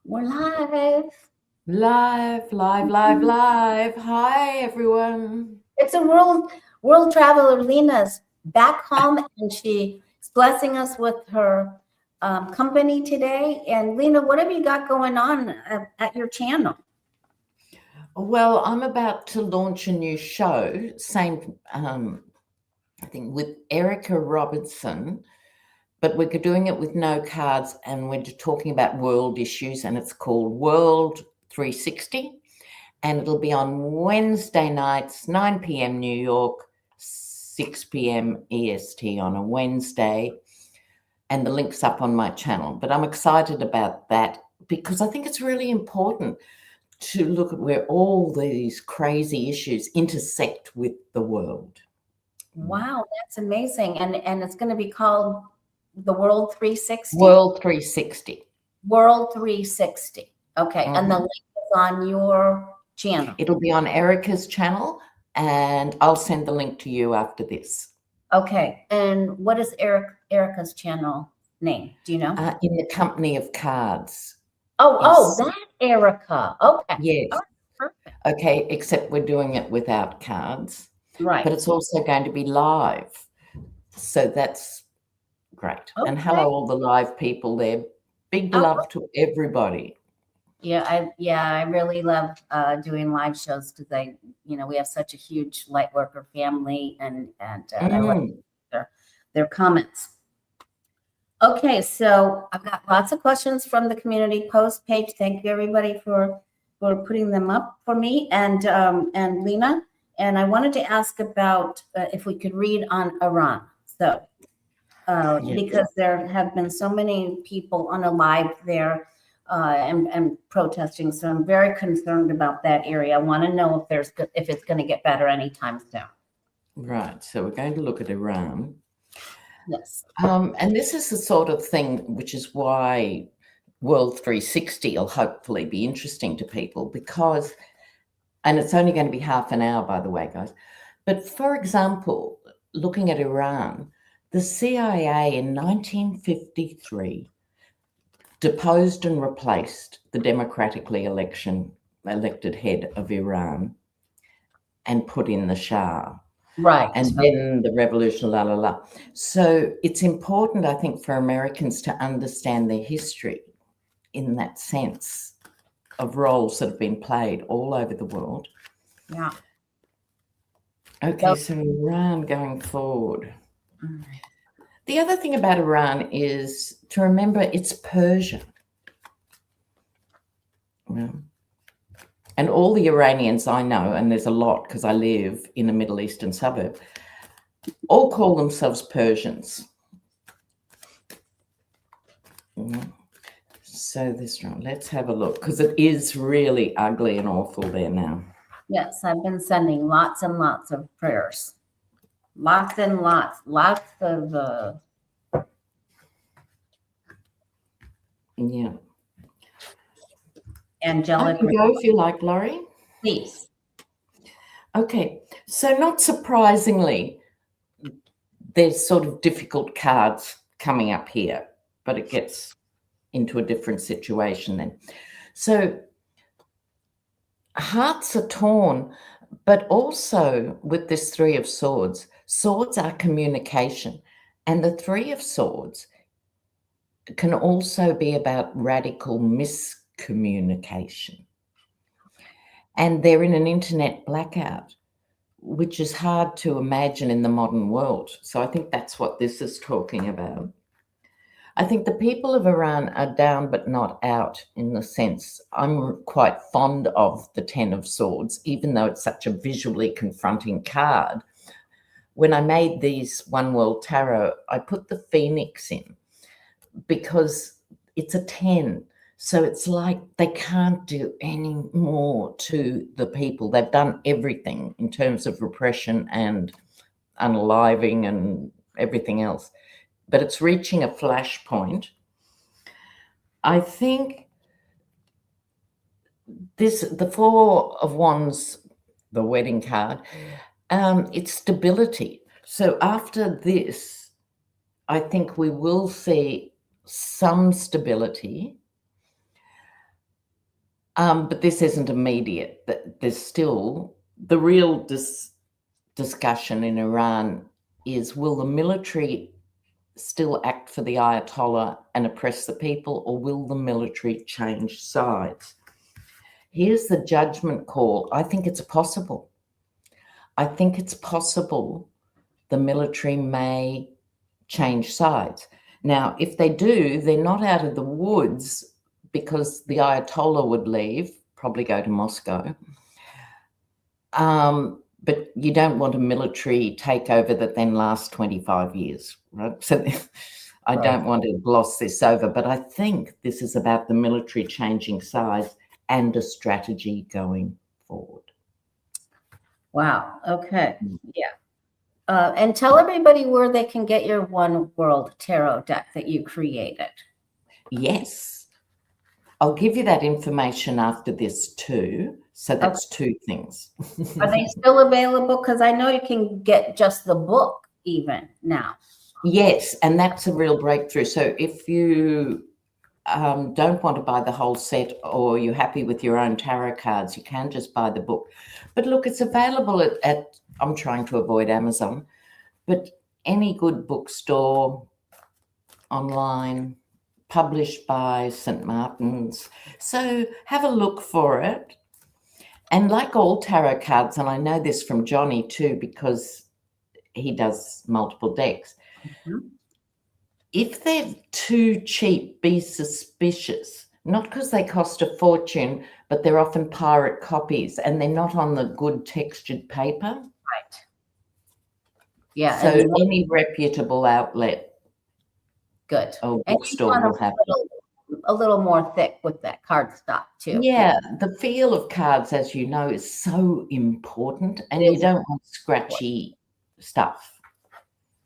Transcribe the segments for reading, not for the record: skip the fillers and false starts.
We're live. Live. Hi, everyone. It's a world traveler. Lena's back home, and she's blessing us with her company today. And Lena, what have you got going on at your channel? Well, I'm about to launch a new show, same thing with Erica Robertson, but we're doing it with no cards, and we're talking about world issues, and it's called World 360. And it'll be on Wednesday nights, 9 p.m. New York, 6 p.m. EST on a Wednesday. And the link's up on my channel. But I'm excited about that because I think it's really important to look at where all these crazy issues intersect with the world. Wow, that's amazing. And it's going to be called the World 360? World 360. World 360. Okay. And the link is on your channel. It'll be on Erica's channel, and I'll send the link to you after this. Okay. And what is Erica's channel name? Do you know? In the Company of Cards. Oh, that Erica. Okay. Yes. Oh, perfect. Okay, except we're doing it without cards. Right. But it's also going to be live. So that's great. Okay. And hello, all the live people there. Big love to everybody. Yeah, I really love doing live shows because we have such a huge light worker family, and I like their comments. Okay, so I've got lots of questions from the community post page. Thank you everybody for putting them up for me and Lena. And I wanted to ask about if we could read on Iran. So because there have been so many people unalived there. And protesting, so I'm very concerned about that area. I want to know if it's going to get better anytime soon. Right. So we're going to look at Iran. Yes. And this is the sort of thing which is why World 360 will hopefully be interesting to people because, and it's only going to be half an hour, by the way, guys. But for example, looking at Iran, the CIA in 1953 deposed and replaced the democratically elected head of Iran and put in the Shah. Right. And then the revolution, So it's important, I think, for Americans to understand their history in that sense of roles that have been played all over the world. Yeah. Okay, so Iran going forward. The other thing about Iran is to remember it's Persian. Well, and all the Iranians I know, and there's a lot because I live in a Middle Eastern suburb, all call themselves Persians. So this one, let's have a look because it is really ugly and awful there now. Yes, I've been sending lots and lots of prayers. Lots and lots of yeah. Angelic. I can go if you like, Laurie. Please. Okay, so not surprisingly, there's sort of difficult cards coming up here, but it gets into a different situation then. So hearts are torn, but also with this Three of Swords, swords are communication. And the Three of Swords can also be about radical miscommunication. And they're in an internet blackout, which is hard to imagine in the modern world. So I think that's what this is talking about. I think the people of Iran are down but not out in the sense I'm quite fond of the Ten of Swords, even though it's such a visually confronting card. When I made these One World Tarot, I put the Phoenix in because it's a 10. So it's like they can't do any more to the people. They've done everything in terms of repression and unaliving and everything else. But it's reaching a flashpoint. I think the Four of Wands, the wedding card, it's stability. So after this, I think we will see some stability. But this isn't immediate. There's still the real discussion in Iran is, will the military still act for the Ayatollah and oppress the people, or will the military change sides? Here's the judgment call. I think it's possible. I think it's possible the military may change sides. Now, if they do, they're not out of the woods, because the Ayatollah would leave, probably go to Moscow. But you don't want a military takeover that then lasts 25 years, right? So I don't want to gloss this over, but I think this is about the military changing sides and a strategy going forward. Wow. Okay. Yeah. And tell everybody where they can get your One World Tarot deck that you created. Yes. I'll give you that information after this too. So that's two things. Are they still available? Because I know you can get just the book even now. Yes, and that's a real breakthrough. So if you don't want to buy the whole set, or you're happy with your own tarot cards, you can just buy the book. But look, it's available at I'm trying to avoid Amazon, but any good bookstore, online, published by St. Martin's. So have a look for it. And like all tarot cards, and I know this from Johnny too, because he does multiple decks, if they're too cheap, be suspicious. Not because they cost a fortune, but they're often pirate copies and they're not on the good textured paper. Right. Yeah. So any reputable outlet or bookstore will have a little more thick with that cardstock too. Yeah, the feel of cards, as you know, is so important, and you don't want scratchy stuff.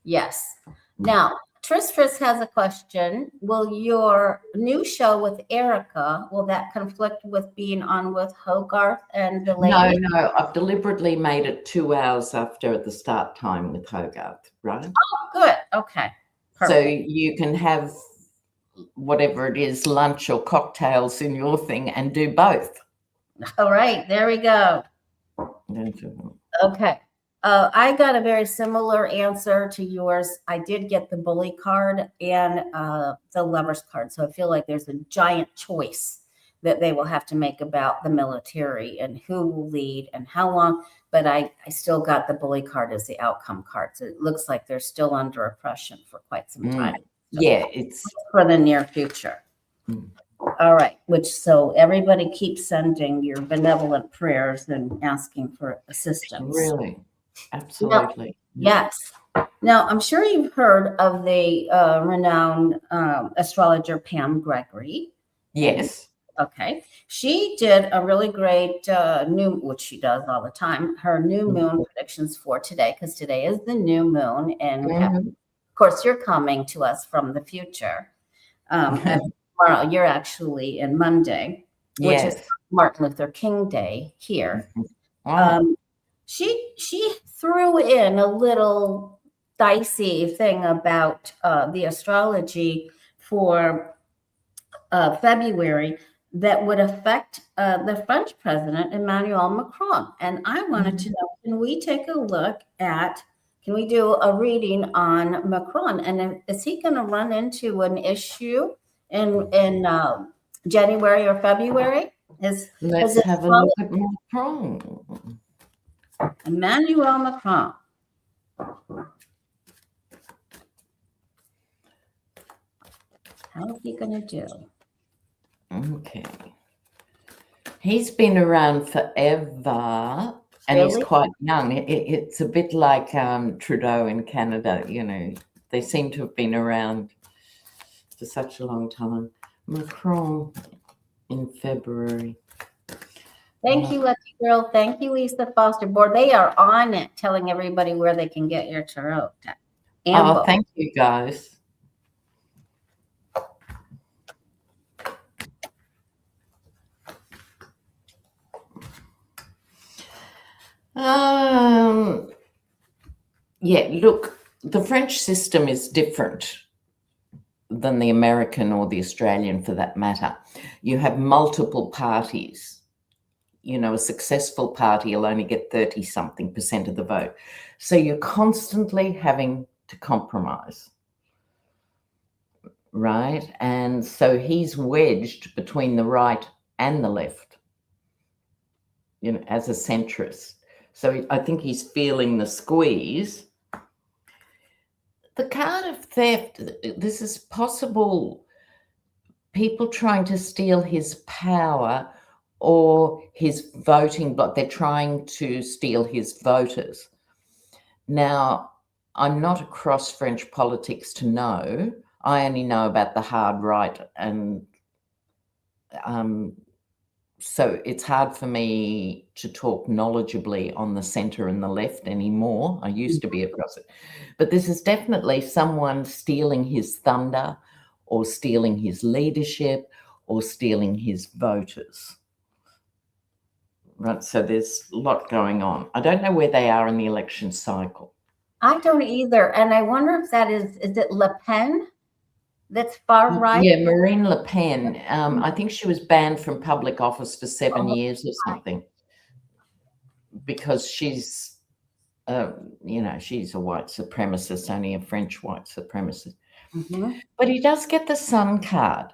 Yes. Now, Tris has a question. Will your new show with Erica, will that conflict with being on with Hogarth and the lady? No, I've deliberately made it 2 hours after the start time with Hogarth, right? Oh, good. Okay. Perfect. So you can have whatever it is, lunch or cocktails in your thing, and do both. All right, there we go. Okay. I got a very similar answer to yours. I did get the bully card and the lover's card. So I feel like there's a giant choice that they will have to make about the military and who will lead and how long. But I still got the bully card as the outcome card. So it looks like they're still under oppression for quite some time. So yeah, it's for the near future. All right, so everybody keep sending your benevolent prayers and asking for assistance. Really, absolutely. Yes. Now, I'm sure you've heard of the renowned astrologer Pam Gregory. Yes. Okay. She did a really great which she does all the time, her new moon predictions for today, because today is the new moon. And of course, you're coming to us from the future. And tomorrow, you're actually in Monday, which is Martin Luther King Day here. She threw in a little dicey thing about the astrology for February that would affect the French president, Emanuel Macron. And I wanted to know, can we take a look at, can we do a reading on Macron? And is he going to run into an issue in January or February? Let's have a look at Macron. Emmanuel Macron. How is he going to do? Okay. He's been around forever, and he's quite young. It's a bit like Trudeau in Canada, you know. They seem to have been around for such a long time. Macron in February. Thank you, Lucky Girl. Thank you, Lisa Foster. Board, they are on it, telling everybody where they can get your tarot. Thank you, guys. Yeah, look, the French system is different than the American or the Australian for that matter. You have multiple parties. You know, a successful party will only get 30-something% of the vote. So you're constantly having to compromise, right? And so he's wedged between the right and the left, you know, as a centrist. So I think he's feeling the squeeze. The card of theft, this is possible people trying to steal his power or his voting block. They're trying to steal his voters. Now, I'm not across French politics to know. I only know about the hard right, and so it's hard for me to talk knowledgeably on the centre and the left anymore. I used to be across it. But this is definitely someone stealing his thunder or stealing his leadership or stealing his voters. Right, so there's a lot going on. I don't know where they are in the election cycle. I don't either. And I wonder if that is it Le Pen that's far right? Yeah, Marine Le Pen. I think she was banned from public office for 7 years or something because she's, you know, she's a white supremacist, only a French white supremacist. Mm-hmm. But he does get the Sun card.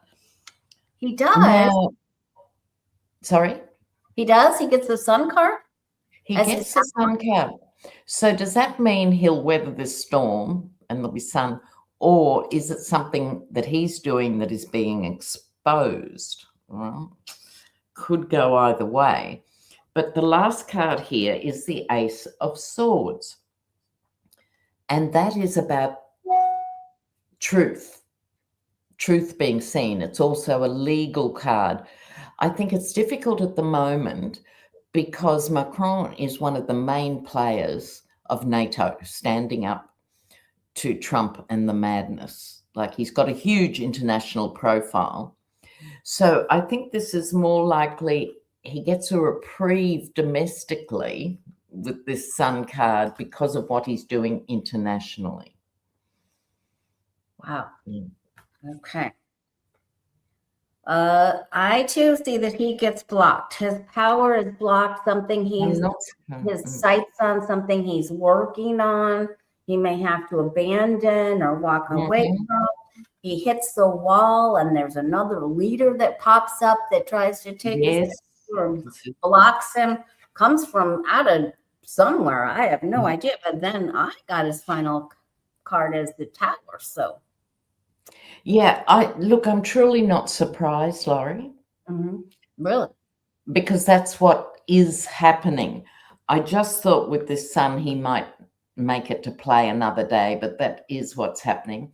He does? Now, sorry? He does? He gets the Sun card? He gets the Sun card. So does that mean he'll weather this storm and there'll be sun, or is it something that he's doing that is being exposed? Well, could go either way. But the last card here is the Ace of Swords. And that is about truth being seen. It's also a legal card. I think it's difficult at the moment because Macron is one of the main players of NATO, standing up to Trump and the madness. Like, he's got a huge international profile. So I think this is more likely he gets a reprieve domestically with this Sun card because of what he's doing internationally. Wow. Okay. I too see that he gets blocked. His power is blocked. Something his sights on, something he's working on. He may have to abandon or walk away from. He hits the wall, and there's another leader that pops up that tries to take his or blocks him. Comes from out of somewhere. I have no idea. But then I got his final card as the Tower. So. Yeah, I'm truly not surprised, Laurie. Really? Because that's what is happening. I just thought with this Sun he might make it to play another day, but that is what's happening.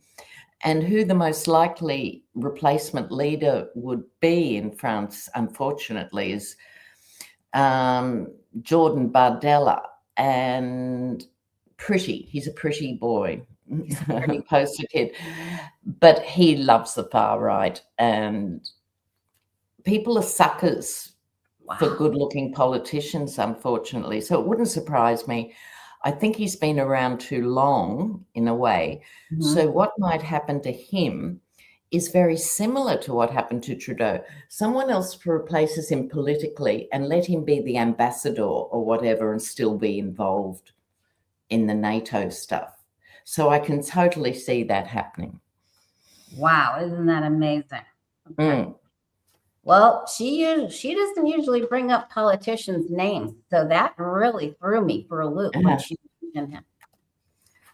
And who the most likely replacement leader would be in France, unfortunately, is Jordan Bardella, and he's a pretty boy. Pretty poster kid, but he loves the far right, and people are suckers for good-looking politicians, unfortunately. So it wouldn't surprise me. I think he's been around too long, in a way. So what might happen to him is very similar to what happened to Trudeau. Someone else replaces him politically and let him be the ambassador or whatever and still be involved in the NATO stuff. So I can totally see that happening. Wow, isn't that amazing? Okay. Well, she doesn't usually bring up politicians' names, so that really threw me for a loop when she mentioned him.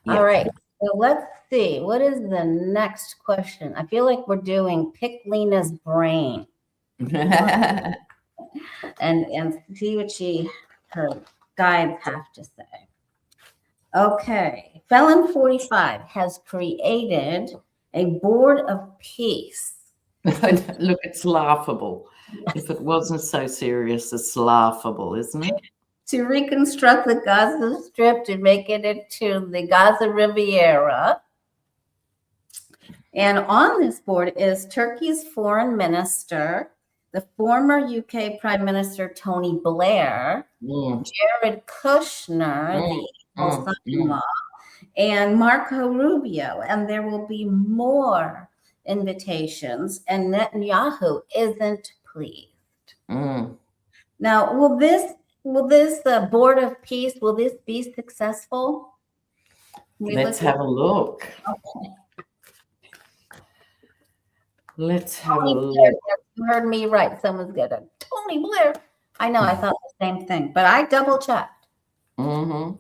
All right, so let's see. What is the next question? I feel like we're doing Pick Lena's Brain. and see what her guides have to say. Okay, Felon 45 has created a board of peace. Look, it's laughable. If it wasn't so serious, it's laughable, isn't it? To reconstruct the Gaza Strip, to make it into the Gaza Riviera. And on this board is Turkey's foreign minister, the former UK Prime Minister Tony Blair, Jared Kushner, the son-in-law, and Marco Rubio. And there will be more invitations, and Netanyahu isn't pleased. Mm. Now, will this Board of Peace, will this be successful? Let's have a look. Okay. Let's have a Tony look. Blair, you heard me right. Someone's got a Tony Blair. I know, I thought the same thing, but I double checked. Mm-hmm.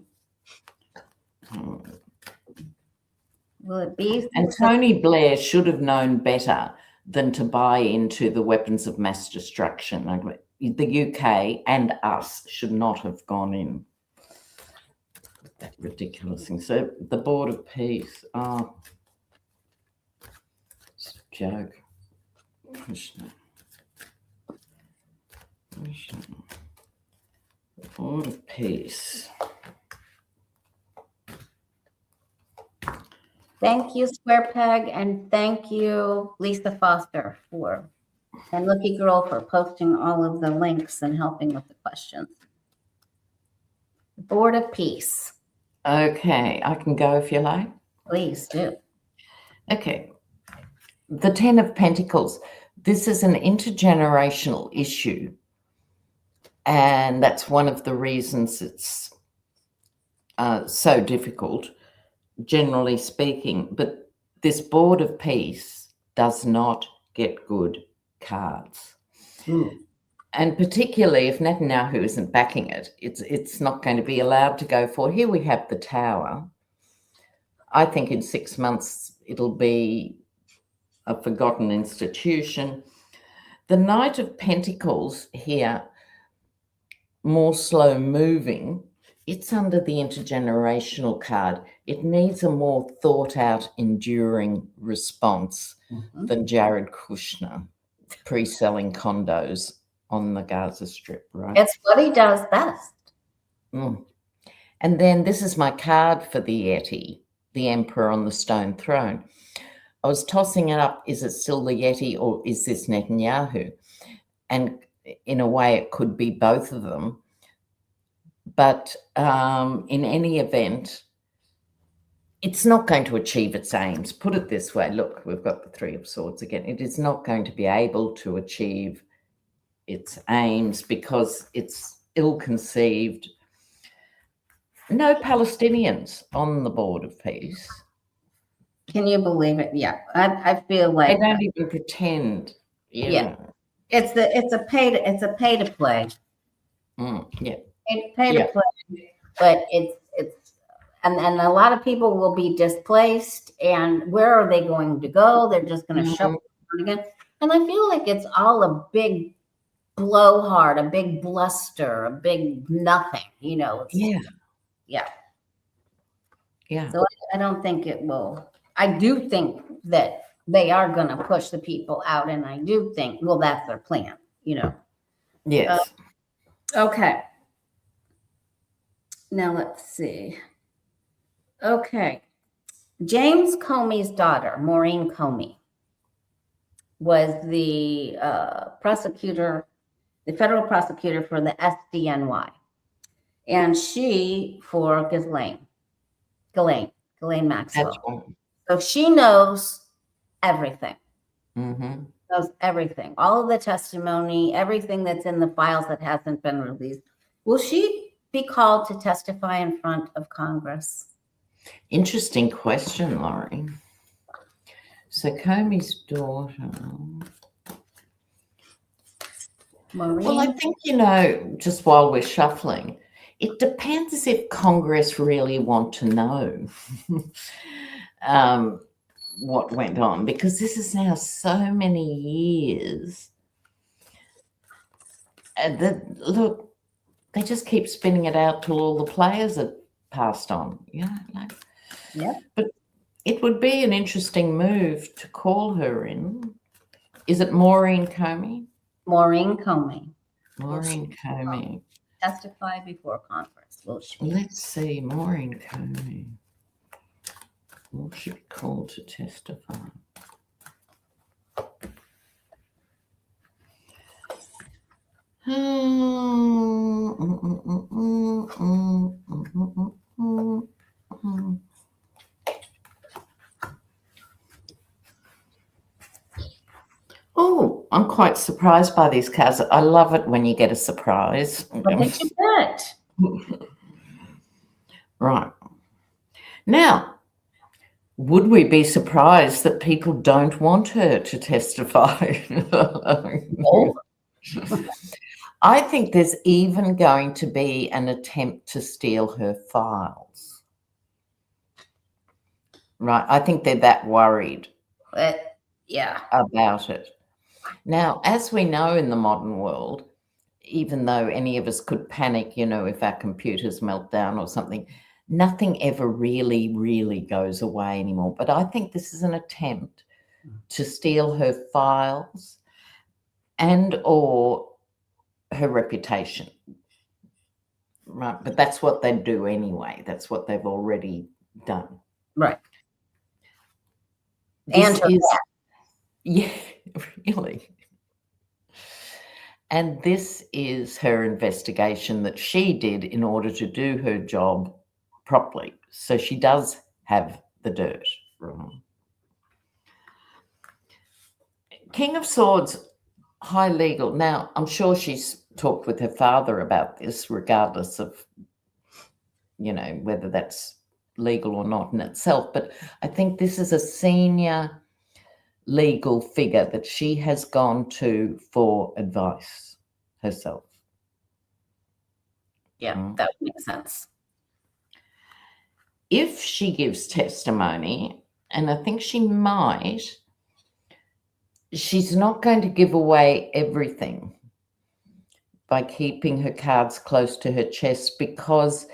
Will it be? And Tony Blair should have known better than to buy into the weapons of mass destruction. The UK and us should not have gone in with that ridiculous thing. So the Board of Peace, it's a joke. Kushner. The Board of Peace. Thank you, Square Peg, and thank you, Lisa Foster, and Lucky Girl for posting all of the links and helping with the questions. Board of Peace. Okay, I can go if you like. Please do. Okay. The Ten of Pentacles. This is an intergenerational issue, and that's one of the reasons it's so difficult, generally speaking. But this Board of Peace does not get good cards. And particularly if Netanyahu isn't backing it, it's not going to be allowed to go forward. Here we have the Tower. I think in 6 months it'll be a forgotten institution. The Knight of Pentacles here, more slow moving, it's under the intergenerational card. It needs a more thought out, enduring response than Jared Kushner pre-selling condos on the Gaza Strip, right? It's what he does best. And then this is my card for the Yeti, the Emperor on the Stone Throne. I was tossing it up, is it still the Yeti or is this Netanyahu? And in a way, it could be both of them. But in any event, it's not going to achieve its aims. Put it this way. Look, we've got the Three of Swords again. It is not going to be able to achieve its aims because it's ill-conceived. No Palestinians on the Board of Peace. Can you believe it? Yeah, I feel like they don't even pretend. Yeah, it's a pay to play. Yeah, Pay to play, but it's and a lot of people will be displaced. And where are they going to go? They're just going to show up again. And I feel like it's all a big blowhard, a big bluster, a big nothing. You know. Yeah. So I don't think it will. I do think that they are going to push the people out, and I do think, well, that's their plan, you know. Yes. Okay. Now let's see. Okay. James Comey's daughter, Maureen Comey, was the prosecutor, the federal prosecutor for the SDNY. And she for Ghislaine Maxwell. So she knows everything. Knows everything. All of the testimony, everything that's in the files that hasn't been released. Will she be called to testify in front of Congress? Interesting question, Laurie. So Comey's daughter. Maureen? Well, I think, just while we're shuffling, it depends if Congress really want to know what went on, because this is now so many years. Look, they just keep spinning it out till all the players are passed on. But it would be an interesting move to call her in. Is it Maureen Comey? Maureen Comey. Maureen Comey. Testify before Congress, will she? Let's see, Maureen Comey. Will she be called to testify? quite surprised by these cards. I love it when you get a surprise. What did you get? Right. Now, would we be surprised that people don't want her to testify? Oh. I think there's even going to be an attempt to steal her files. Right. I think they're that worried Yeah. about it. Now, as we know in the modern world, even though any of us could panic, if our computers melt down or something, nothing ever really, really goes away anymore. But I think this is an attempt to steal her files and or her reputation. Right. But that's what they do anyway. That's what they've already done. Right. This yeah, really. And this is her investigation that she did in order to do her job properly. So she does have the dirt. King of Swords, high legal. Now, I'm sure she's talked with her father about this, regardless of, whether that's legal or not in itself. But I think this is a senior legal figure that she has gone to for advice herself. Yeah, that would make sense. If she gives testimony, and I think she might, she's not going to give away everything by keeping her cards close to her chest, because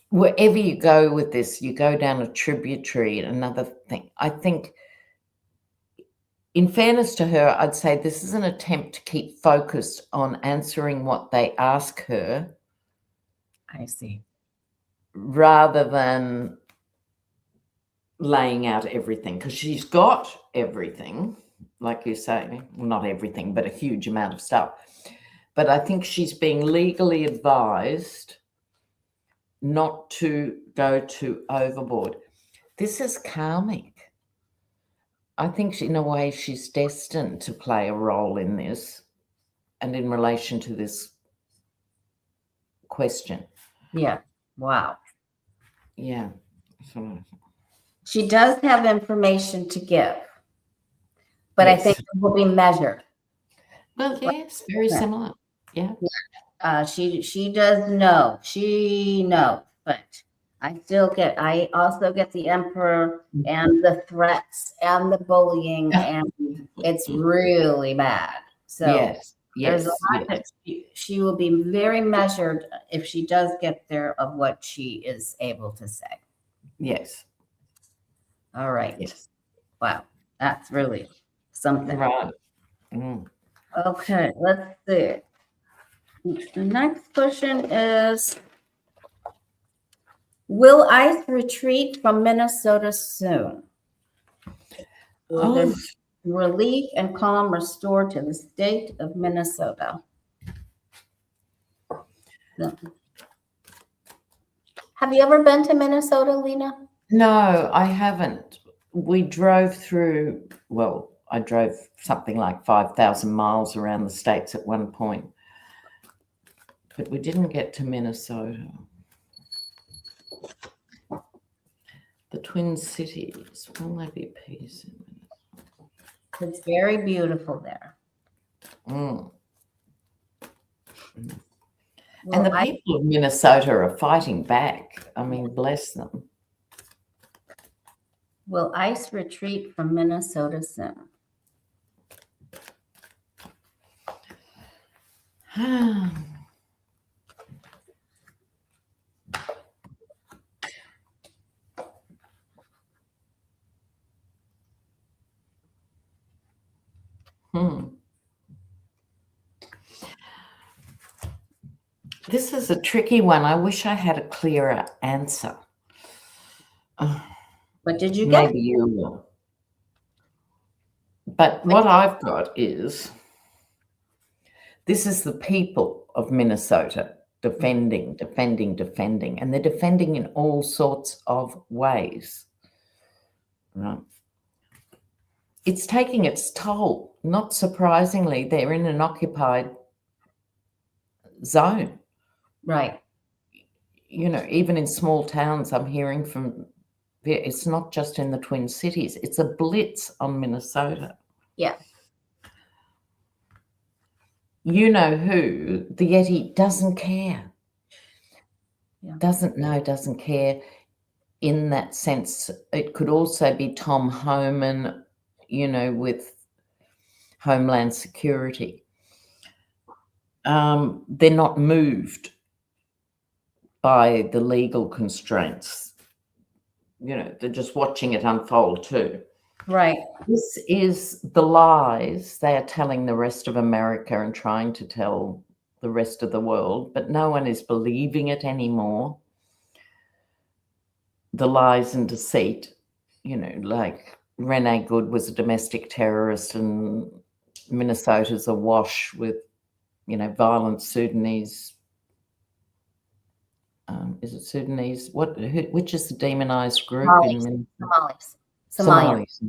wherever you go with this, you go down a tributary. Another thing, I think, in fairness to her, I'd say this is an attempt to keep focused on answering what they ask her. I see. Rather than laying out everything, because she's got everything, like you say, well, not everything, but a huge amount of stuff. But I think she's being legally advised not to go too overboard. This is karmic. I think in a way she's destined to play a role in this and in relation to this question. Yeah. Wow. Yeah. She does have information to give, but yes. I think it will be measured. Well, yes, very similar. Yeah. She does know. She knows, but I also get the Emperor and the threats and the bullying, and it's really bad. So yes. there's a lot that she will be very measured if she does get there of what she is able to say. Yes. All right. Yes. Wow. That's really something. Right. Okay, let's see. The next question is, will ICE retreat from Minnesota soon? Will there be relief and calm restored to the state of Minnesota? No. Have you ever been to Minnesota, Lena? No, I haven't. We drove through, I drove something like 5,000 miles around the states at one point, but we didn't get to Minnesota. The Twin Cities, will there be peace in Minnesota? It's very beautiful there. And the people of Minnesota are fighting back. I mean, bless them. Will ICE retreat from Minnesota soon? This is a tricky one. I wish I had a clearer answer. What did you get? Maybe you will. But what I've got is, this is the people of Minnesota defending, and they're defending in all sorts of ways. Right? it's taking its toll. Not surprisingly, they're in an occupied zone. Right. Even in small towns, I'm hearing from, it's not just in the Twin Cities, it's a blitz on Minnesota. Yeah. You know who? The Yeti doesn't care. Yeah. Doesn't care in that sense. It could also be Tom Homan, with Homeland Security. They're not moved by the legal constraints. They're just watching it unfold too. Right. This is the lies they are telling the rest of America and trying to tell the rest of the world, but no one is believing it anymore. The lies and deceit, like Renee Good was a domestic terrorist and Minnesota's awash with, violent Sudanese. Is it Sudanese? Which is the demonized group? Somalis.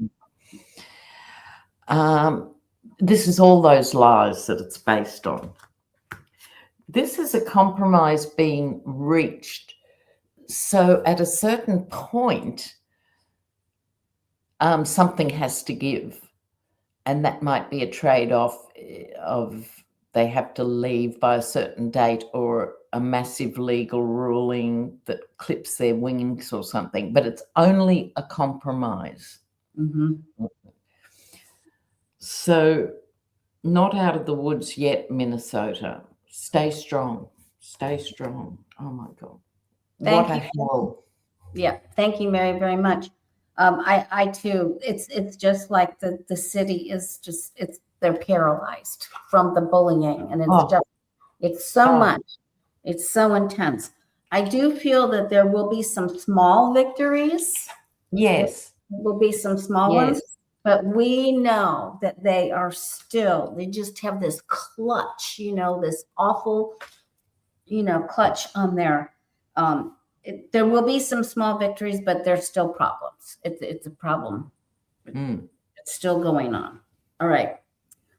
This is all those lies that it's based on. This is a compromise being reached. So at a certain point, something has to give. And that might be a trade-off of they have to leave by a certain date or a massive legal ruling that clips their wings or something. But it's only a compromise. Mm-hmm. So not out of the woods yet, Minnesota. Stay strong. Stay strong. Oh, my God. Thank what you. a hell. Yeah. Thank you, Mary, very much. I too, it's just like the city is just, they're paralyzed from the bullying, and it's so much. It's so intense. I do feel that there will be some small victories. Yes. There will be some small ones, but we know that they just have this clutch, this awful, clutch on their, there will be some small victories, but there's still problems. It's a problem. It's still going on. All right.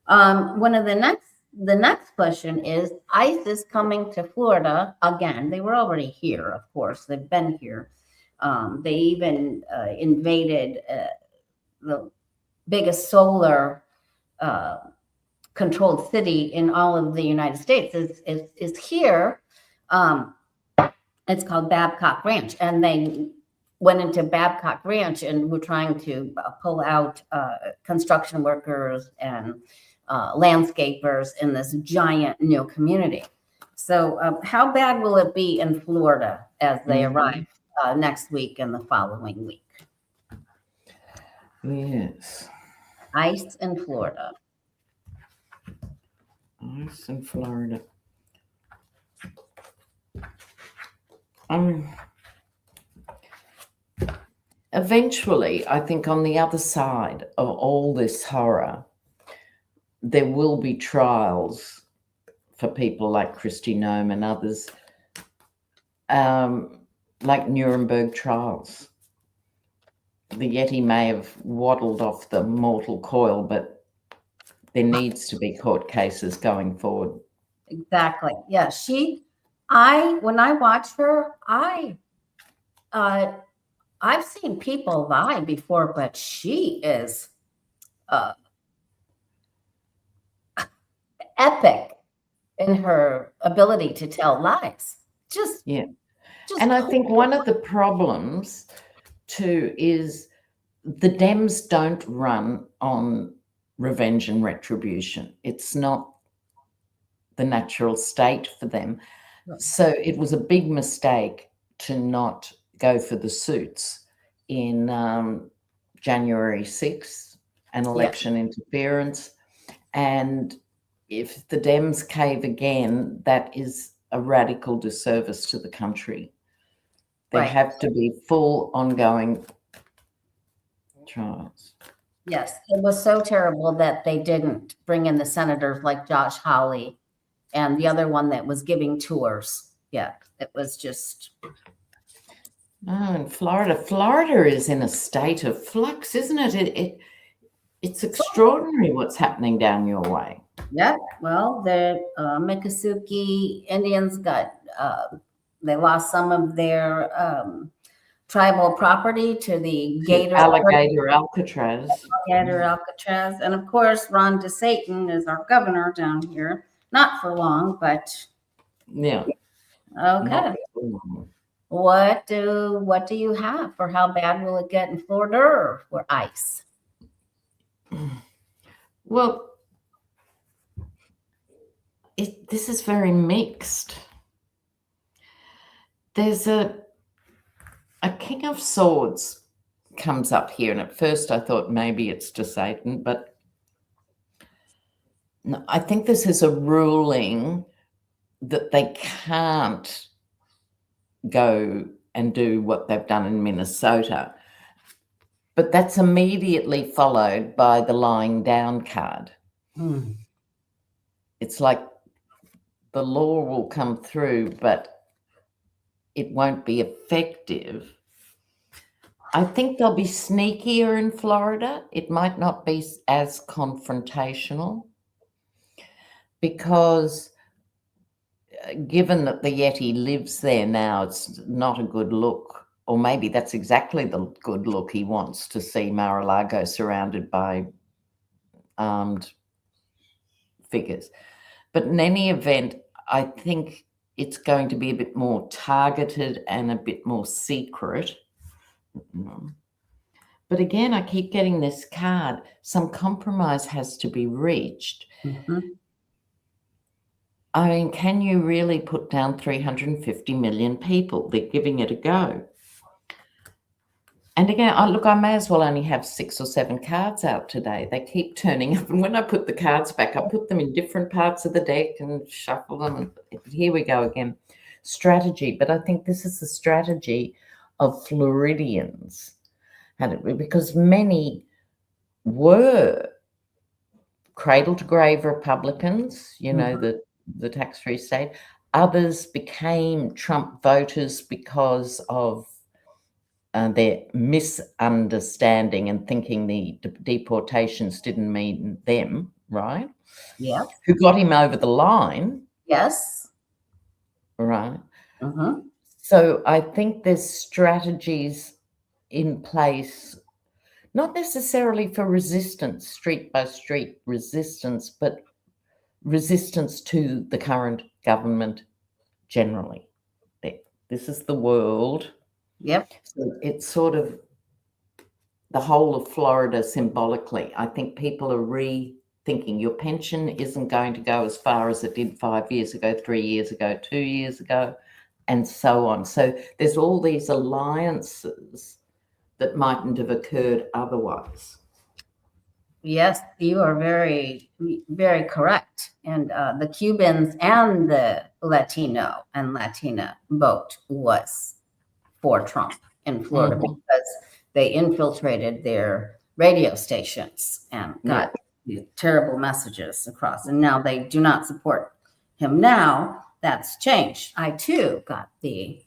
The next question is, ICE is coming to Florida again. They were already here, of course. They've been here. They even invaded the biggest solar controlled city in all of the United States is here. It's called Babcock Ranch, and they went into Babcock Ranch and were trying to pull out construction workers and landscapers in this giant new community. So how bad will it be in Florida as they arrive next week and the following week? Yes. ICE in Florida. ICE in Florida. Eventually, I think on the other side of all this horror, there will be trials for people like Kristi Noem and others, like Nuremberg trials. The Yeti may have waddled off the mortal coil, but there needs to be court cases going forward. Exactly. Yeah. When I watch her, I've seen people lie before, but she is epic in her ability to tell lies. And I think one of the problems too is the Dems don't run on revenge and retribution. It's not the natural state for them. Right. So it was a big mistake to not go for the suits in January 6th, an election interference. And if the Dems cave again, that is a radical disservice to the country. There have to be full ongoing trials. Yes, it was so terrible that they didn't bring in the senators like Josh Hawley and the other one that was giving tours. Yeah, it was just. Oh, and Florida is in a state of flux, isn't it? It's extraordinary what's happening down your way. Yeah, well, the Miccosukee Indians got, they lost some of their tribal property to the Gator Alcatraz. Alcatraz. And of course, Ron DeSatan is our governor down here. Not for long, but yeah. Okay. What do you have for how bad will it get in Florida or ice? Well, this is very mixed. There's a King of Swords comes up here, and at first I thought maybe it's to Satan, but no, I think this is a ruling that they can't go and do what they've done in Minnesota. But that's immediately followed by the lying down card. It's like the law will come through, but it won't be effective. I think they'll be sneakier in Florida. It might not be as confrontational because given that the Yeti lives there now, it's not a good look. Or maybe that's exactly the good look he wants, to see Mar-a-Lago surrounded by armed figures. But in any event, I think it's going to be a bit more targeted and a bit more secret. But again, I keep getting this card. Some compromise has to be reached. I mean, can you really put down 350 million people? They're giving it a go. And again, I may as well only have 6 or 7 cards out today. They keep turning up. And when I put the cards back, I put them in different parts of the deck and shuffle them. And here we go again. Strategy. But I think this is the strategy of Floridians. Because many were cradle to grave Republicans, you know, the tax-free state. Others became Trump voters because of their misunderstanding and thinking the deportations didn't mean them, right? Yeah. Who got him over the line. Yes. Right. So I think there's strategies in place, not necessarily for resistance, street by street resistance, but resistance to the current government generally. This is the world. Yep. So it's sort of the whole of Florida symbolically. I think people are rethinking. Your pension isn't going to go as far as it did 5 years ago, 3 years ago, 2 years ago, and so on. So there's all these alliances that mightn't have occurred otherwise. Yes, you are very, very correct. And the Cubans and the Latino and Latina vote was for Trump in Florida because they infiltrated their radio stations and got these terrible messages across. And now they do not support him. Now that's changed. I too got the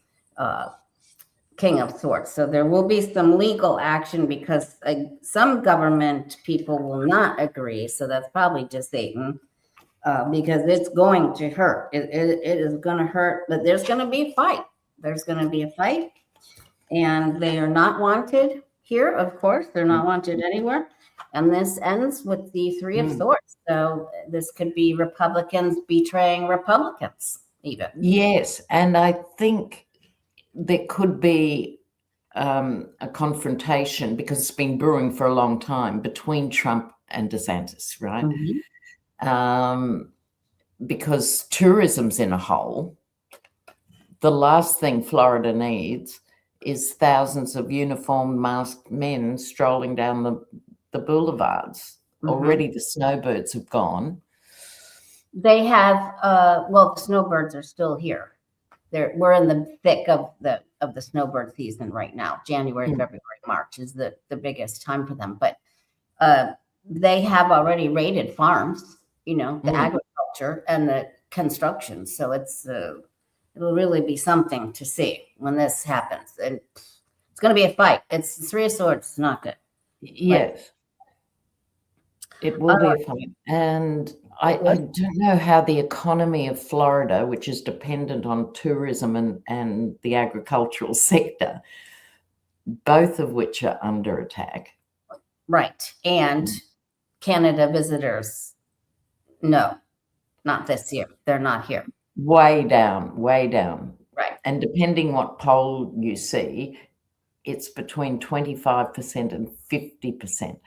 King of Swords. So there will be some legal action because some government people will not agree. So that's probably just Satan because it's going to hurt. It is going to hurt, but there's going to be a fight. There's going to be a fight. And they are not wanted here, of course. They're not wanted anywhere. And this ends with the 3 of Swords. So this could be Republicans betraying Republicans even. Yes, and I think there could be a confrontation because it's been brewing for a long time between Trump and DeSantis, right? Because tourism's in a hole. The last thing Florida needs is thousands of uniformed masked men strolling down the boulevards. Already the snowbirds have gone. They have, well, the snowbirds are still here. We're in the thick of the snowbird season right now. January, February, March is the biggest time for them. But they have already raided farms, you know, the agriculture and the construction. So it'll really be something to see when this happens. And it's going to be a fight. It's 3 of Swords. It's not good. Yes. It will be a fight. And I don't know how the economy of Florida, which is dependent on tourism and the agricultural sector, both of which are under attack. Right. And Canada visitors, no, not this year. They're not here. Way down, way down. Right. And depending what poll you see, it's between 25% and 50%.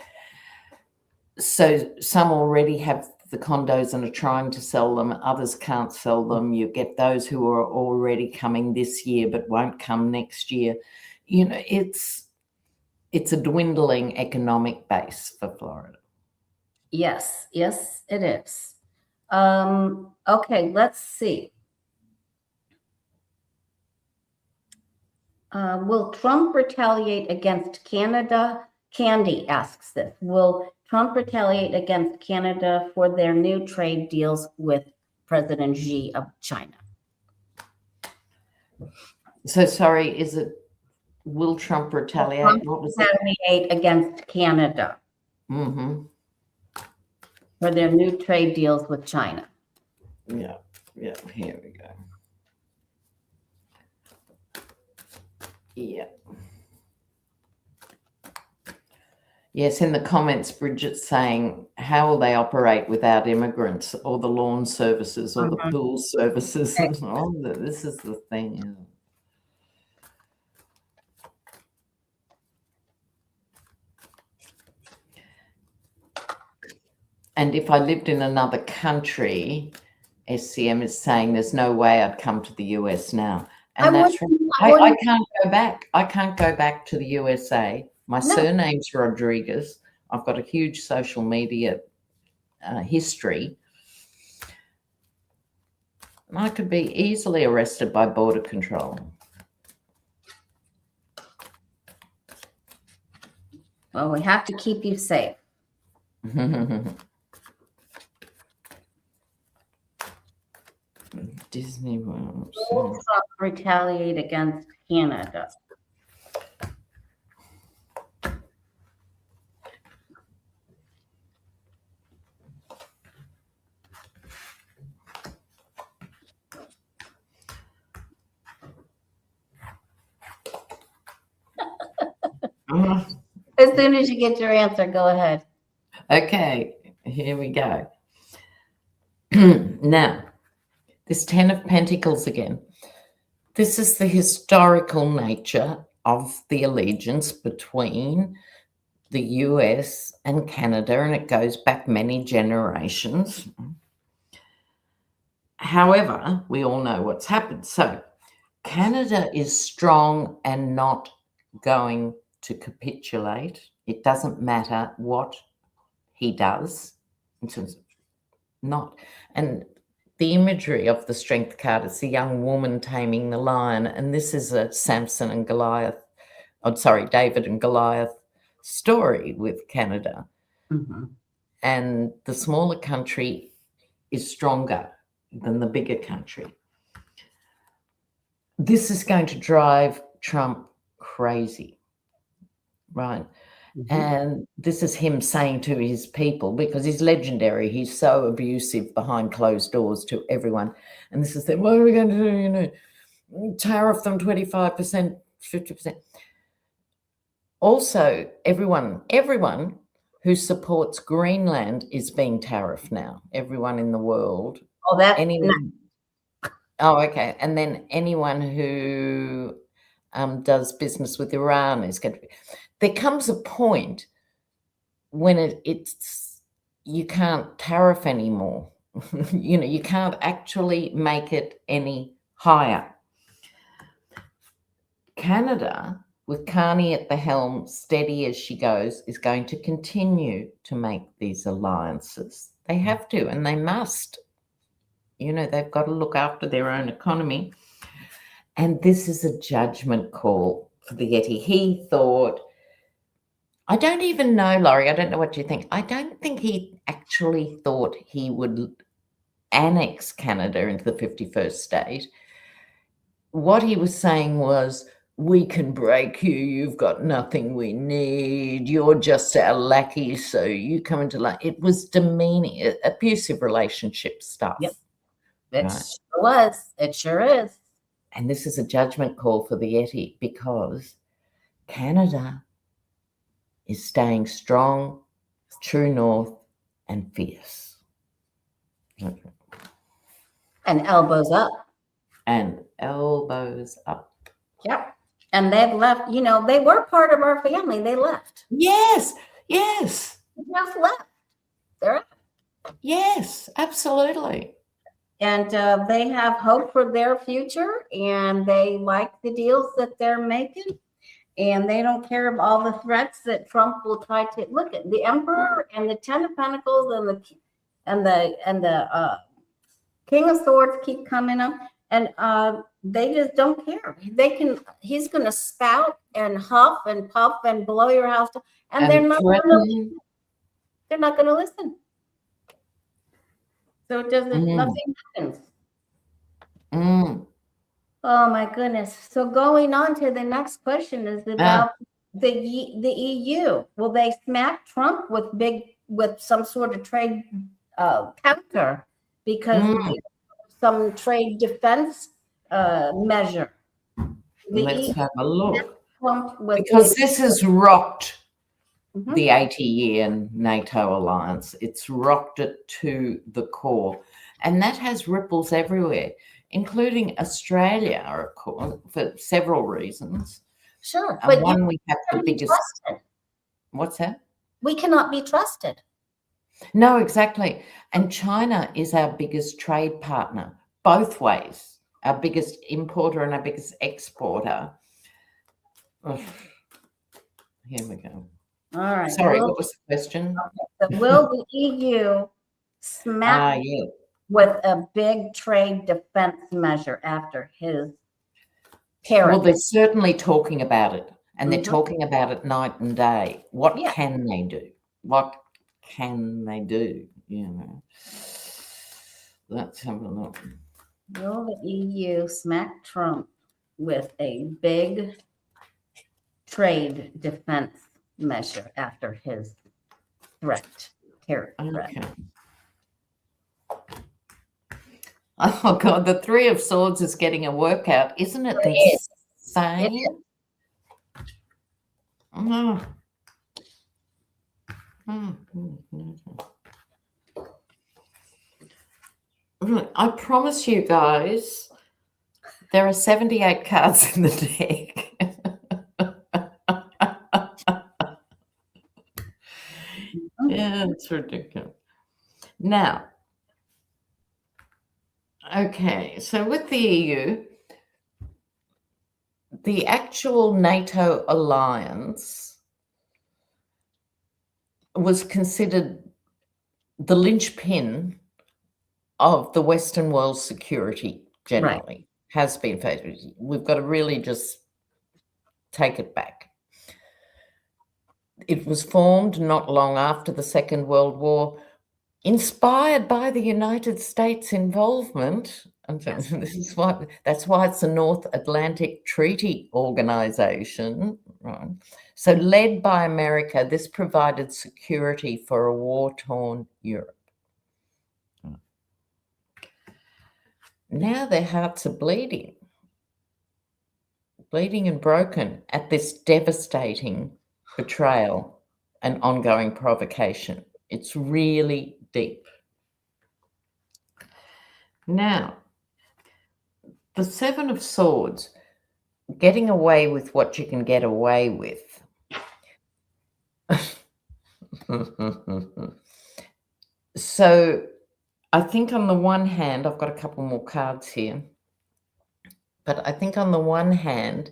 So some already have the condos and are trying to sell them. Others can't sell them. You get those who are already coming this year but won't come next year. You know, it's a dwindling economic base for Florida. Yes, yes, it is. Okay, let's see. Will Trump retaliate against Canada? Candy asks this. Will Trump retaliate against Canada for their new trade deals with President Xi of China? So sorry, is it will Trump retaliate? Trump What was retaliate against Canada for their new trade deals with China? Yeah, here we go. Yeah. Yes, in the comments, Bridget's saying, how will they operate without immigrants or the lawn services or the pool services? Oh, this is the thing. And if I lived in another country, SCM is saying there's no way I'd come to the US now. And that's right. I can't go back. I can't go back to the USA. My surname's Rodriguez. I've got a huge social media history. And I could be easily arrested by border control. Well, we have to keep you safe. Disney World. Will Trump retaliate against Canada? As soon as you get your answer, go ahead. Okay, here we go. Now, this 10 of Pentacles again. This is the historical nature of the allegiance between the US and Canada, and it goes back many generations. However, we all know what's happened. So Canada is strong and not going to capitulate. It doesn't matter what he does. It's not. And the imagery of the Strength card is the young woman taming the lion. And this is a Samson and Goliath, David and Goliath story with Canada. And the smaller country is stronger than the bigger country. This is going to drive Trump crazy, right? And this is him saying to his people, because he's legendary, he's so abusive behind closed doors to everyone. And this is the, what are we going to do? You know, tariff them 25%, 50%. Also, everyone who supports Greenland is being tariffed now. Everyone in the world. Oh, that's Oh, okay. And then anyone who does business with Iran is going to be. There comes a point when it's you can't tariff anymore. You know, you can't actually make it any higher. Canada, with Carney at the helm, steady as she goes, is going to continue to make these alliances. They have to, and they must. You know, they've got to look after their own economy. And this is a judgment call for the Yeti. He thought, I don't even know, Laurie, I don't know what you think. I don't think he actually thought he would annex Canada into the 51st state. What he was saying was, we can break you. You've got nothing we need. You're just our lackey, so you come into life. It was demeaning, abusive relationship stuff. Yep. It Right. sure was. It sure is. And this is a judgment call for the Yeti because Canada is staying strong, true north, and fierce. And elbows up. And elbows up. Yep. And they've left, they were part of our family. They left. Yes. They just left. They're out. Yes, absolutely. And they have hope for their future, and they like the deals that they're making, and they don't care of all the threats that Trump will try to look at. The Emperor and the Ten of Pentacles and the King of Swords keep coming up, and they just don't care. He's going to spout and huff and puff and blow your house down, and they're not going to listen. So it doesn't, nothing happens. Oh my goodness. So going on to the next question is about the EU. Will they smack Trump with some sort of trade counter because some trade defense measure? Let's have a look. Because this has rocked the 80-year NATO alliance. It's rocked it to the core. And that has ripples everywhere, including Australia, of course, for several reasons. Sure. And one, we have the biggest. What's that? We cannot be trusted. No, exactly. And China is our biggest trade partner, both ways, our biggest importer and our biggest exporter. Ugh. Here we go. All right. Sorry, what was the question? Okay. So will the EU smack with a big trade defense measure after his tariff? Well, they're certainly talking about it, and they're talking about it night and day. What can they do? What can they do? Let's have a look. Will the EU smack Trump with a big trade defense measure after his tariff threat? Okay. Oh God, the Three of Swords is getting a workout, isn't it? Insane. It is. I promise you guys, there are 78 cards in the deck. Yeah, it's ridiculous. Now, okay, so with the EU, the actual NATO alliance was considered the linchpin of the Western world's security generally, has been. We've got to really just take it back. It was formed not long after the Second World War, inspired by the United States involvement. And so that's why it's the North Atlantic Treaty Organization. Right? So led by America, this provided security for a war-torn Europe. Now their hearts are bleeding and broken at this devastating betrayal and ongoing provocation. It's really deep. Now, the Seven of Swords, getting away with what you can get away with. So I think on the one hand, I've got a couple more cards here, but I think on the one hand,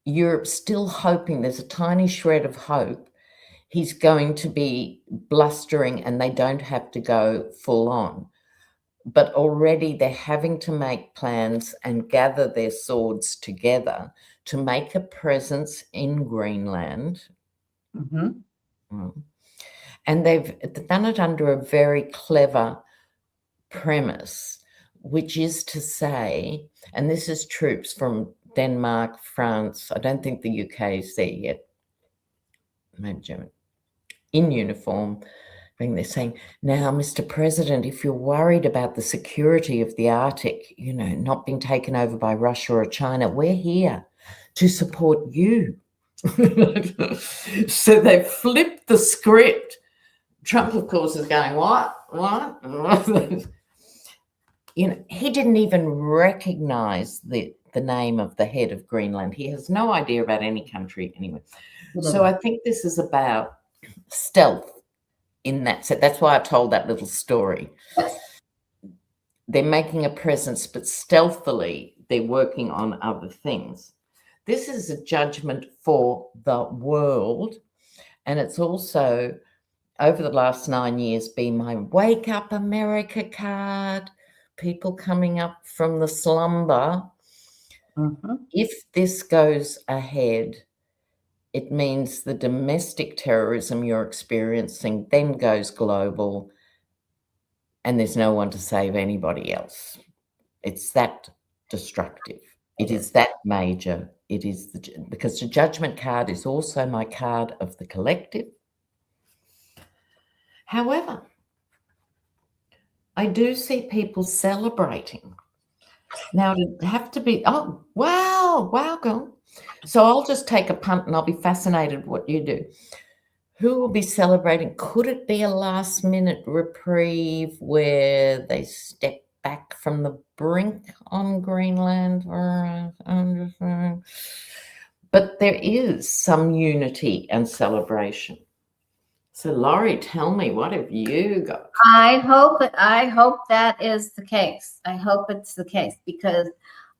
Europe's still hoping, there's a tiny shred of hope, he's going to be blustering and they don't have to go full on. But already they're having to make plans and gather their swords together to make a presence in Greenland. And they've done it under a very clever premise, which is to say, and this is troops from Denmark, France. I don't think the UK is there yet. Maybe Germany. In uniform. And they're saying, now, Mr. President, if you're worried about the security of the Arctic, not being taken over by Russia or China, we're here to support you. So they flipped the script. Trump, of course, is going, what? He didn't even recognize the name of the head of Greenland. He has no idea about any country anyway. So I think this is about stealth in that set. That's why I told that little story. They're making a presence, but stealthily they're working on other things. This is a judgment for the world, and it's also, over the last 9 years, been my Wake Up America card, people coming up from the slumber. Mm-hmm. If this goes ahead, it means the domestic terrorism you're experiencing then goes global, and there's no one to save anybody else. It's that destructive. It is that major. It is because the judgment card is also my card of the collective. However, I do see people celebrating. Now, it'd have to be, oh, wow, girl. So I'll just take a punt and I'll be fascinated what you do. Who will be celebrating? Could it be a last-minute reprieve where they step back from the brink on Greenland? But there is some unity and celebration. So, Laurie, tell me, what have you got? I hope that is the case. I hope it's the case, because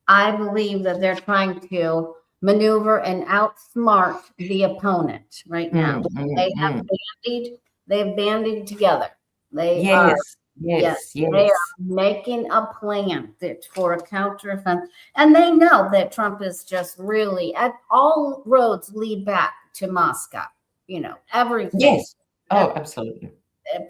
I believe that they're trying to maneuver and outsmart the opponent right now. They've bandied together. They are making a plan for a counteroffensive, and they know that Trump is just really, at all roads lead back to Moscow. Everything. Yes. Oh, absolutely.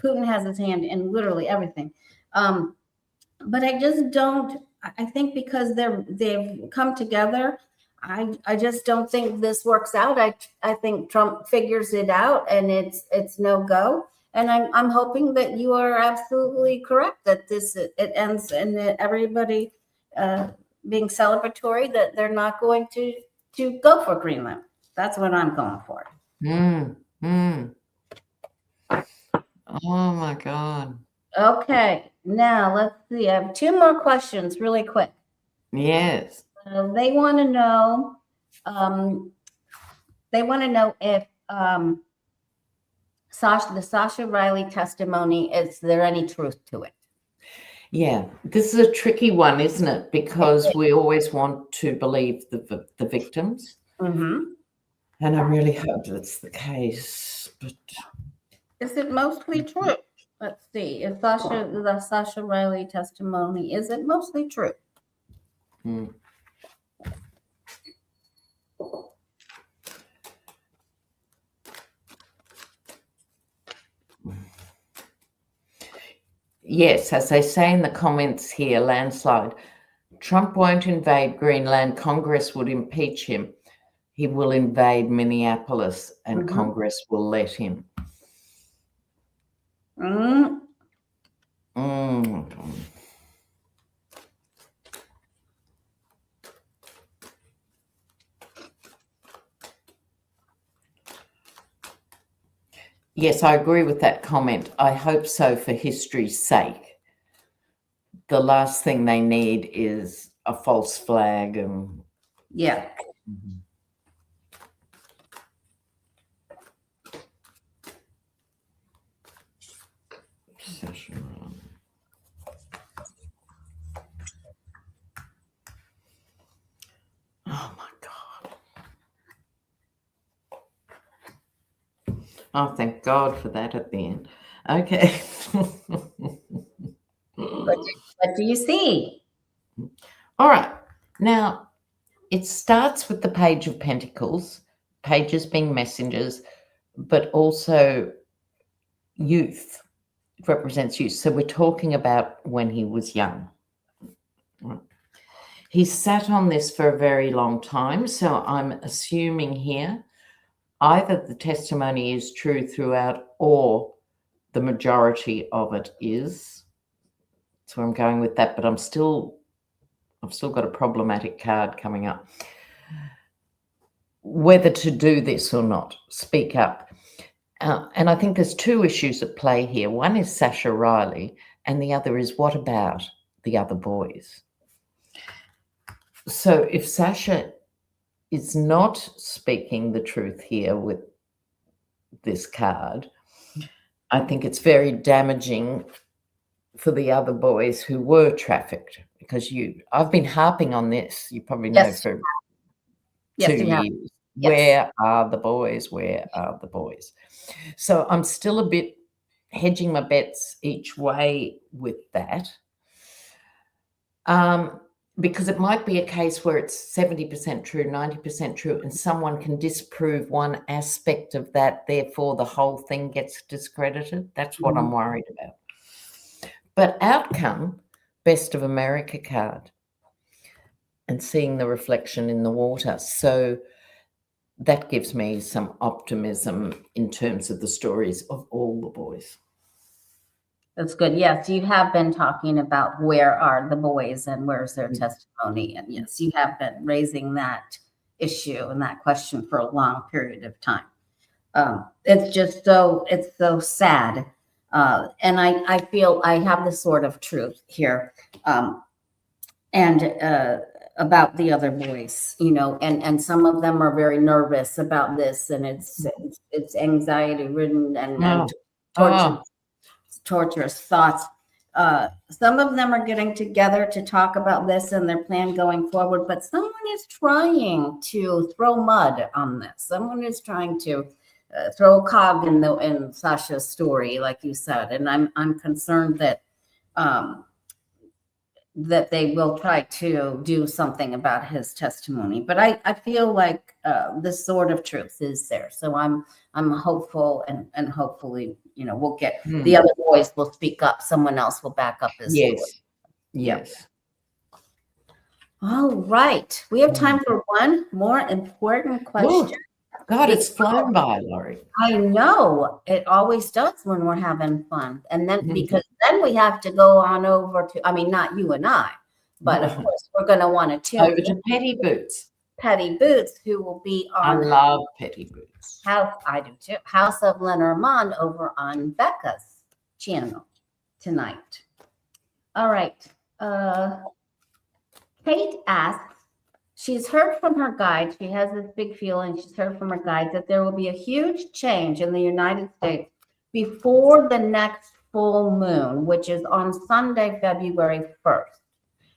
Putin has his hand in literally everything. But I just don't. I think because they've come together, I just don't think this works out. I think Trump figures it out, and it's no go. And I'm hoping that you are absolutely correct, that it ends in everybody being celebratory, that they're not going to go for Greenland. That's what I'm going for. Oh my God. Okay, now let's see. I have 2 more questions really quick. Yes. They want to know if the Sasha Riley testimony, is there any truth to it? Yeah, this is a tricky one, isn't it? Because we always want to believe the victims. Mm-hmm. And I really hope that's the case. But is it mostly true? Let's see. If the Sasha Riley testimony, is it mostly true? Yes, as they say in the comments here, landslide. Trump won't invade Greenland. Congress would impeach him. He will invade Minneapolis, and Congress will let him. Yes, I agree with that comment. I hope so, for history's sake. The last thing they need is a false flag. Yeah. Oh my God. Oh, thank God for that at the end. Okay. What do you see? All right. Now, it starts with the Page of Pentacles, pages being messengers, but also youth. It represents youth. So we're talking about when he was young. He's sat on this for a very long time, so I'm assuming here either the testimony is true throughout or the majority of it is. So I'm going with that, but I've still got a problematic card coming up. Whether to do this or not, speak up. And I think there's two issues at play here. One is Sasha Riley, and the other is what about the other boys? So if Sasha is not speaking the truth here with this card, I think it's very damaging for the other boys who were trafficked, because I've been harping on this, you probably know, for 2 years. Yes. Where are the boys? Where are the boys? So I'm still a bit hedging my bets each way with that. Because it might be a case where it's 70% true, 90% true, and someone can disprove one aspect of that, therefore the whole thing gets discredited. That's what I'm worried about. But outcome, Best of America card, and seeing the reflection in the water. So that gives me some optimism in terms of the stories of all the boys. That's good. Yes, you have been talking about where are the boys and where's their testimony. And yes, you have been raising that issue and that question for a long period of time. It's just it's so sad. And I feel I have this sort of truth here. About the other boys, and some of them are very nervous about this, and it's anxiety ridden and torturous thoughts. Some of them are getting together to talk about this and their plan going forward, but someone is trying to throw mud on this. Someone is trying to throw a cog in Sasha's story, like you said, and I'm concerned that that they will try to do something about his testimony. But I feel like this sort of truth is there. So I'm hopeful, and hopefully, we'll get the other boys will speak up. Someone else will back up his story. Yes. All right. We have time for one more important question. God, it's flown by, Laurie. I know. It always does when we're having fun. And then because then we have to go on over to, not you and I, but of course we're going to want to tune over to Petty Boots. Petty Boots, who will be on I love Petty Boots. I do too. House of Lenormand over on Becca's channel tonight. All right. Kate asks, she's heard from her guides, she has this big feeling, she's heard from her guides that there will be a huge change in the United States before the next full moon, which is on Sunday, February 1st.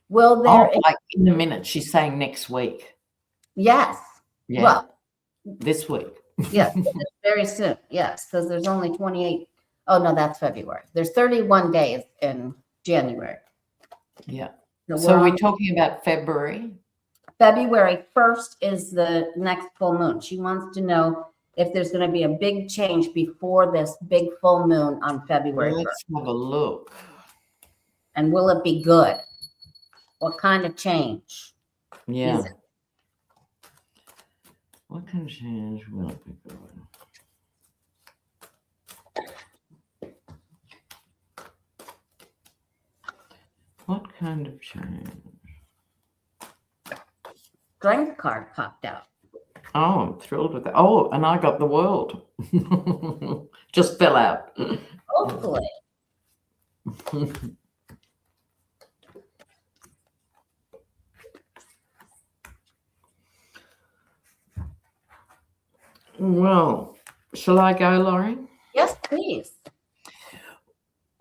Will there... like in a minute, she's saying next week. Yes. Yeah. Well, this week. Yes, very soon. Yes, because there's only 28. Oh, no, that's February. There's 31 days in January. Yeah. So we're talking about February? February 1st is the next full moon. She wants to know if there's going to be a big change before this big full moon on February 1st. Let's have a look. And will it be good? What kind of change? Yeah. What kind of change will it be good? What kind of change? Strength card popped out. Oh, I'm thrilled with that. Oh, and I got the world. Just fell out. Hopefully. Well, shall I go, Laurie? Yes, please.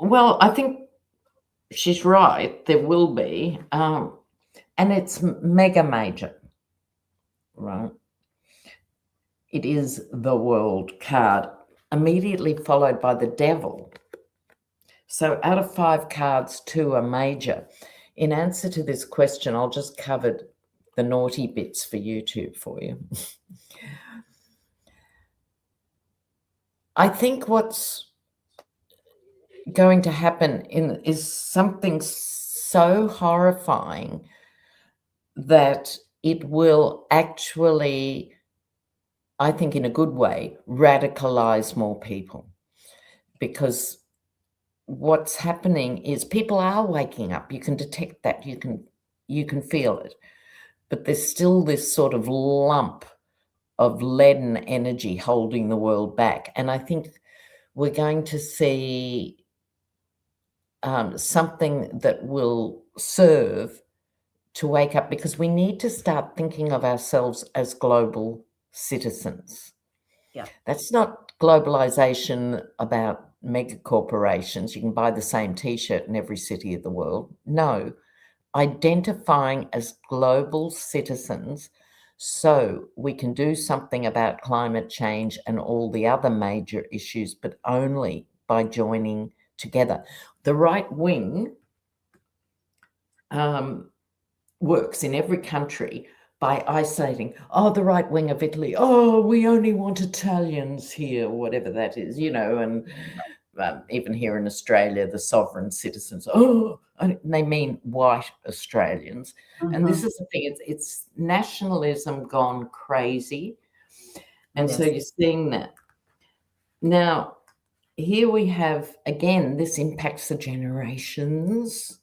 Well, I think she's right. There will be. And it's mega major, right? It is the world card, immediately followed by the devil. So out of 5 cards, 2 are major. In answer to this question, I'll just cover the naughty bits for YouTube for you. I think what's going to happen is something so horrifying that it will actually, I think in a good way, radicalize more people, because what's happening is people are waking up. You can detect that, you can feel it, but there's still this sort of lump of leaden energy holding the world back. And I think we're going to see something that will serve to wake up, because we need to start thinking of ourselves as global citizens. Yeah. That's not globalization about mega corporations. You can buy the same T-shirt in every city of the world. No, identifying as global citizens so we can do something about climate change and all the other major issues, but only by joining together. The right wing works in every country by isolating, the right wing of Italy, we only want Italians here, whatever that is, and even here in Australia, the sovereign citizens, and they mean white Australians. And this is the thing, it's nationalism gone crazy. And so you're seeing that. Now, here we have, again, this impacts the generations,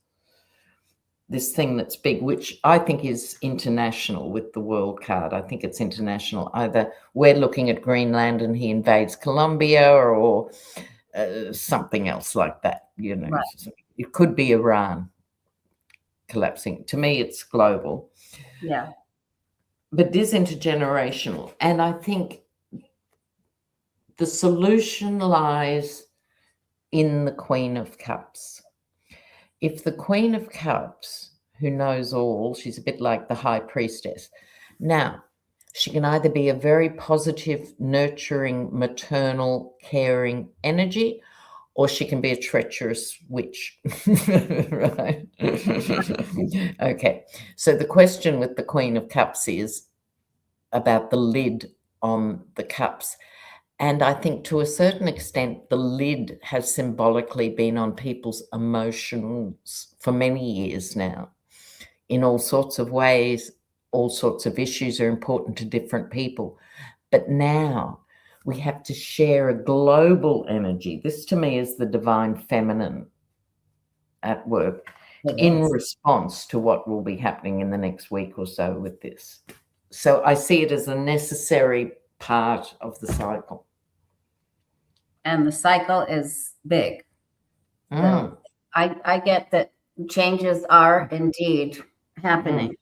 this thing that's big, which I think is international with the world card. I think it's international. Either we're looking at Greenland and he invades Colombia, or something else like that. Right. It could be Iran collapsing. To me, it's global. Yeah. But it is intergenerational. And I think the solution lies in the Queen of Cups. If the Queen of Cups, who knows all, she's a bit like the High Priestess. Now, she can either be a very positive, nurturing, maternal, caring energy, or she can be a treacherous witch, right? Okay, so the question with the Queen of Cups is about the lid on the cups. And I think to a certain extent, the lid has symbolically been on people's emotions for many years now. In all sorts of ways, all sorts of issues are important to different people. But now we have to share a global energy. This to me is the divine feminine at work in response to what will be happening in the next week or so with this. So I see it as a necessary part of the cycle. And the cycle is big. So I get that changes are indeed happening,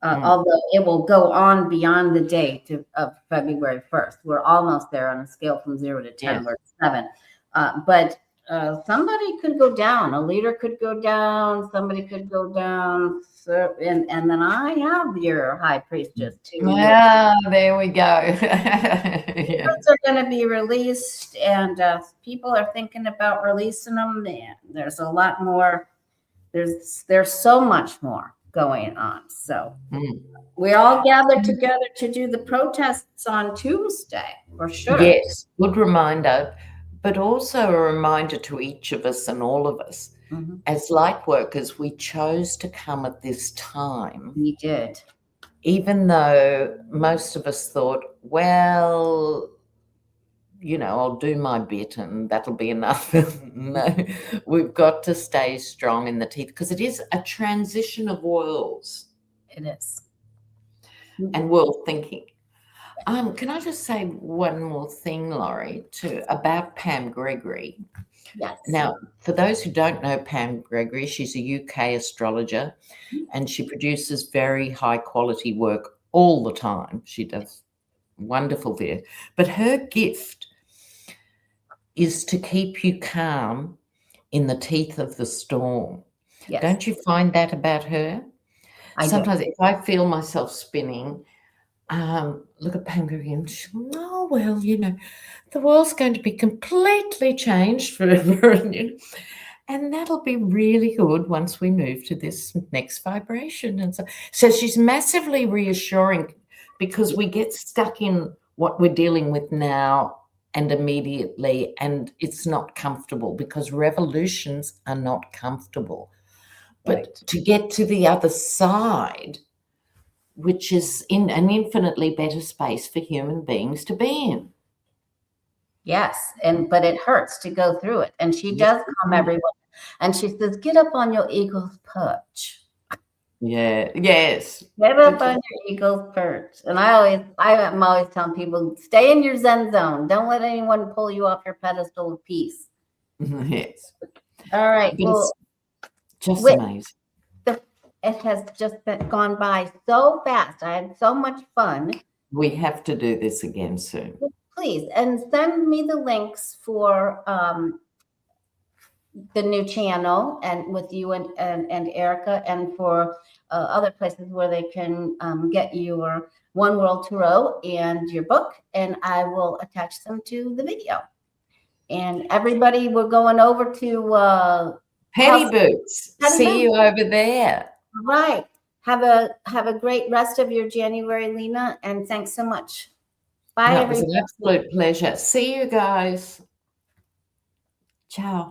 although it will go on beyond the date of February 1st. We're almost there on a scale from 0 to 10. Yes. We're at 7. But somebody could go down. A leader could go down. Somebody could go down. So, and then I have your High Priestess too. Yeah, there we go. Secrets are going to be released, and people are thinking about releasing them. There's a lot more. There's so much more going on. So we all gathered together to do the protests on Tuesday, for sure. Yes, good reminder, but also a reminder to each of us and all of us. As light workers, we chose to come at this time. We did. Even though most of us thought, well, I'll do my bit and that'll be enough. No, we've got to stay strong in the teeth, because it is a transition of worlds. It is. And world thinking. Can I just say one more thing, Laurie, about Pam Gregory? Yes. Now, for those who don't know Pam Gregory, she's a UK astrologer, and she produces very high quality work all the time. She does wonderful there. But her gift is to keep you calm in the teeth of the storm. Yes. Don't you find that about her? Sometimes if I feel myself spinning, look at Pam Gregory and the world's going to be completely changed forever. And that'll be really good once we move to this next vibration. And so she's massively reassuring, because we get stuck in what we're dealing with now and immediately, and it's not comfortable, because revolutions are not comfortable. But to get to the other side, which is in an infinitely better space for human beings to be in. Yes, but it hurts to go through it. And she does calm everyone. And she says, get up on your eagle's perch. Yeah, yes. Get up on your eagle's perch. And I'm always telling people, stay in your Zen zone. Don't let anyone pull you off your pedestal of peace. Yes. All right. Well, just amazing. It has just gone by so fast. I had so much fun. We have to do this again soon. Please, and send me the links for the new channel and with you and Erica, and for other places where they can get your One World Tarot and your book, and I will attach them to the video. And everybody, we're going over to Petty Boots. See you over there. Right. Have a great rest of your January, Lena, and thanks so much. Bye, everybody. It was an absolute pleasure. See you guys. Ciao.